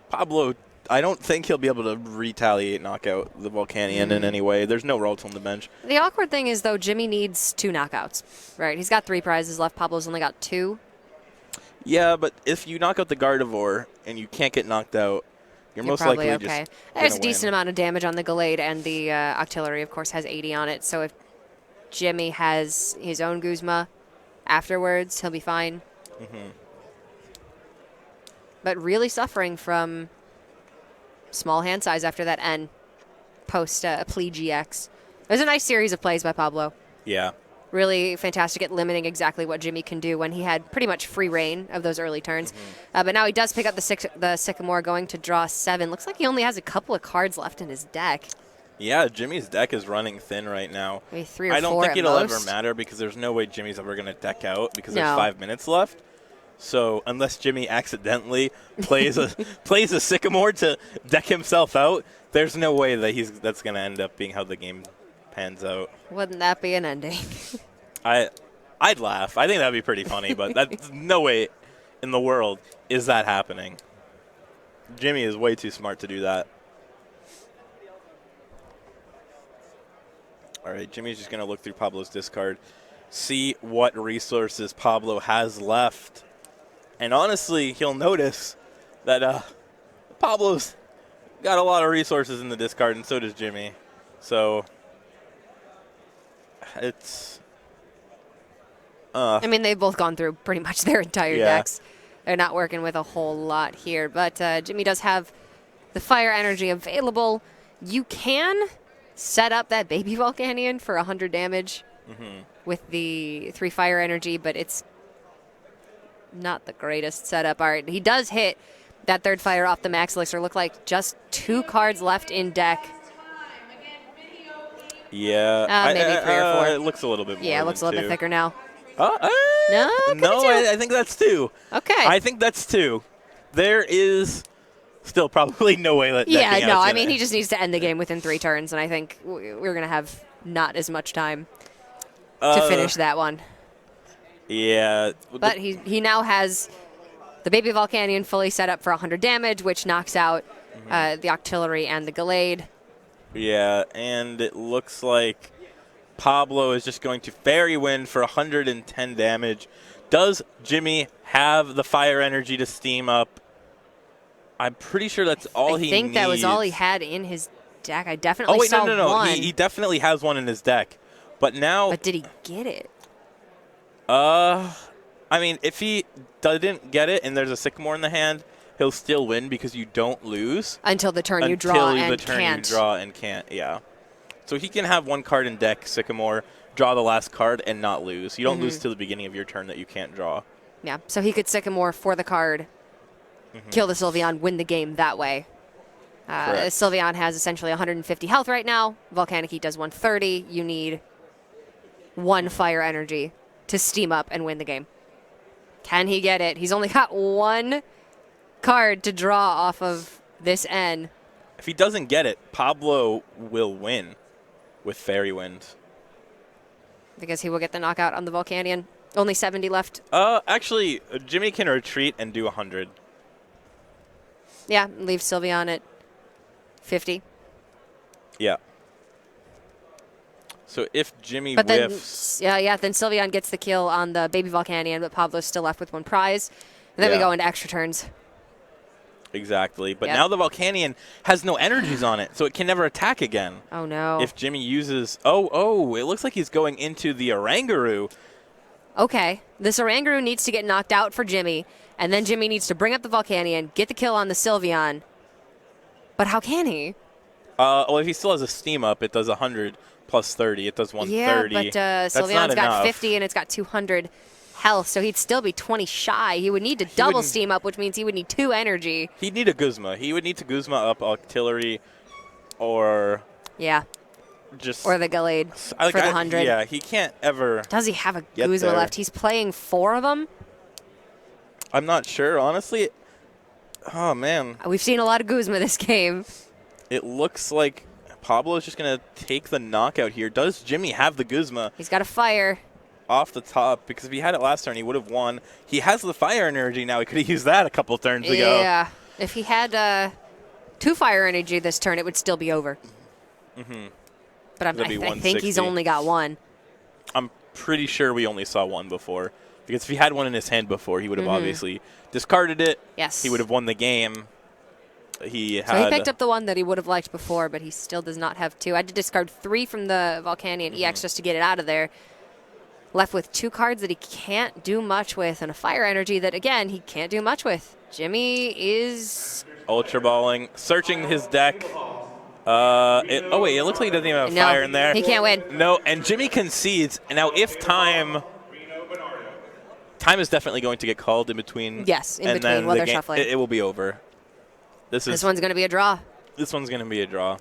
Pablo, I don't think he'll be able to retaliate knockout the Volcanion in any way. There's no roll on the bench. The awkward thing is, though, Jimmy needs 2 knockouts. Right? He's got 3 prizes left. Pablo's only got 2. Yeah, but if you knock out the Gardevoir and you can't get knocked out, you're most probably likely okay. just There's a decent amount of damage on the Gallade, and the Octillery, of course, has 80 on it. So if Jimmy has his own Guzma afterwards, he'll be fine. But really suffering from small hand size after that N post Plea GX. It was a nice series of plays by Pablo. Yeah. Really fantastic at limiting exactly what Jimmy can do when he had pretty much free reign of those early turns. But now he does pick up the Sycamore, going to draw 7. Looks like he only has a couple of cards left in his deck. Yeah, Jimmy's deck is running thin right now. Maybe 3 or 4 I don't think it'll most. ever matter because there's no way Jimmy's ever going to deck out because No. there's 5 minutes left. So unless Jimmy accidentally plays a Sycamore to deck himself out, there's no way that that's going to end up being how the game pans out. Wouldn't that be an ending? I'd laugh. I think that'd be pretty funny, but that's no way in the world is that happening. Jimmy is way too smart to do that. All right, Jimmy's just going to look through Pablo's discard, see what resources Pablo has left. And honestly, he'll notice that Pablo's got a lot of resources in the discard, and so does Jimmy. So it's... I mean, they've both gone through pretty much their entire decks. They're not working with a whole lot here. But Jimmy does have the fire energy available. You can set up that baby Volcanion for 100 damage with the 3 fire energy, but it's not the greatest setup. All right, he does hit that 3rd fire off the max elixir. Look like just 2 cards left in deck. Yeah. Maybe 3 or 4. It looks a little bit more. Yeah, it looks a little bit thicker now. No, No, I think that's 2. Okay. I think that's 2. There is still probably no way that. Yeah, no, I mean, he just needs to end the game within 3 turns, and I think we're going to have not as much time to finish that one. Yeah. But he now has the baby Volcanion fully set up for 100 damage, which knocks out the Octillery and the Gallade. Yeah, and it looks like Pablo is just going to Fairy Wind for 110 damage. Does Jimmy have the fire energy to steam up? I'm pretty sure that's all he needs. I think that was all he had in his deck. I definitely saw no. one. He definitely has one in his deck. But now... But did he get it? I mean, if he didn't get it and there's a Sycamore in the hand, he'll still win because you don't lose. Until the turn you draw and can't. Until the turn you draw and can't, yeah. So he can have 1 card in deck, Sycamore, draw the last card, and not lose. You don't lose till the beginning of your turn that you can't draw. Yeah, so he could Sycamore for the card, kill the Sylveon, win the game that way. Sylveon has essentially 150 health right now. Volcanic does 130. You need 1 fire energy to steam up and win the game. Can he get it? He's only got 1 card to draw off of this N. If he doesn't get it, Pablo will win with Fairy Wind. Because he will get the knockout on the Volcanion. Only 70 left. Actually, Jimmy can retreat and do 100. Yeah, leave Sylveon at 50. Yeah. So if Jimmy but whiffs... then Sylveon gets the kill on the baby Volcanion, but Pablo's still left with 1 prize. And then we go into extra turns. Exactly. But now the Volcanion has no energies on it, so it can never attack again. Oh, no. If Jimmy uses... Oh, it looks like he's going into the Oranguru. Okay. This Oranguru needs to get knocked out for Jimmy, and then Jimmy needs to bring up the Volcanion, get the kill on the Sylveon. But how can he? Well, if he still has a steam up, it does 100 plus 30. It does 130. Yeah, but Sylveon's got 50, and it's got 200 health, so he'd still be 20 shy. He would need to double steam up, which means he would need 2 energy. He'd need a Guzma. He would need to Guzma up Octillery or... Yeah. just Or the Gallade for the 100. Yeah, he can't ever. Does he have a get Guzma there. left? He's playing 4 of them. I'm not sure, honestly. Oh, man. We've seen a lot of Guzma this game. It looks like Pablo's just going to take the knockout here. Does Jimmy have the Guzma He's got a fire. off the top? Because if he had it last turn, he would have won. He has the fire energy now. He could have used that a couple turns ago. Yeah. If he had 2 fire energy this turn, it would still be over. Mm-hmm. But I think he's 160. only got 1. I'm pretty sure we only saw 1 before. Because if he had 1 in his hand before, he would have obviously discarded it. Yes. He would have won the game. So he picked up the one that he would have liked before, but he still does not have 2. I had to discard 3 from the Volcanion EX just to get it out of there. Left with 2 cards that he can't do much with, and a fire energy that, again, he can't do much with. Jimmy is... Ultra balling, searching his deck. Oh, wait, it looks like he doesn't even have fire in there. He can't win. No, and Jimmy concedes. And now if time is definitely going to get called in between. Yes, in between while they're shuffling. It will be over. This one's going to be a draw. This one's going to be a draw.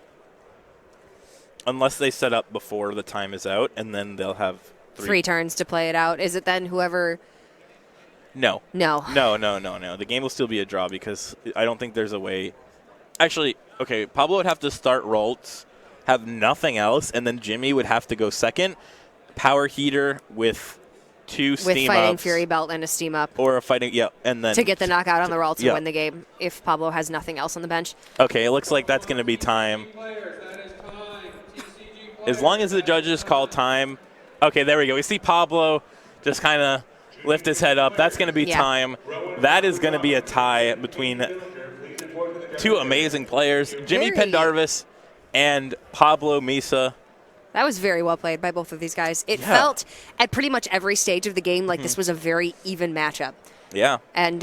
Unless they set up before the time is out, and then they'll have 3 turns to play it out. Is it then whoever... No. No. The game will still be a draw because I don't think there's a way. Actually, okay, Pablo would have to start Ralts, have nothing else, and then Jimmy would have to go second. Power Heater with 2 steam ups. With Fighting Fury Belt and a steam up. Or a Fighting, and then. To get the knockout on the Ralts to win the game if Pablo has nothing else on the bench. Okay, it looks like that's going to be time. As long as the judges call time. Okay, there we go. We see Pablo just kind of lift his head up. That's going to be time. That is going to be a tie between 2 amazing players, Jimmy Pendarvis and Pablo Meza. That was very well played by both of these guys. It felt at pretty much every stage of the game like this was a very even matchup. Yeah. And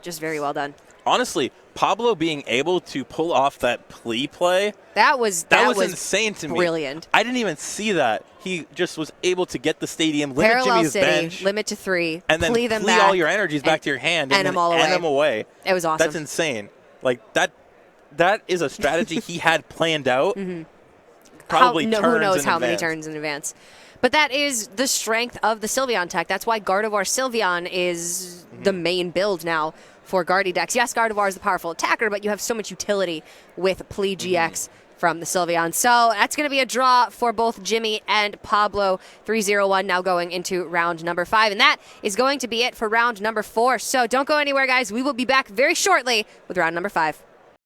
just very well done. Honestly, Pablo being able to pull off that play, that was insane to me. Brilliant. I didn't even see that. He just was able to get the stadium, limit Parallel Jimmy's City, bench, limit to 3, and then plea them back, all your energies back to your hand, and them all away. End them away. It was awesome. That's insane. Like that is a strategy he had planned out. Probably turns who knows in how advance. many turns in advance. But that is the strength of the Sylveon tech. That's why Gardevoir Sylveon is the main build now for Guardy decks. Yes, Gardevoir is the powerful attacker, but you have so much utility with Plea GX from the Sylveon. So that's going to be a draw for both Jimmy and Pablo. 3-0-1 now going into round number 5. And that is going to be it for round number 4. So don't go anywhere, guys. We will be back very shortly with round number 5.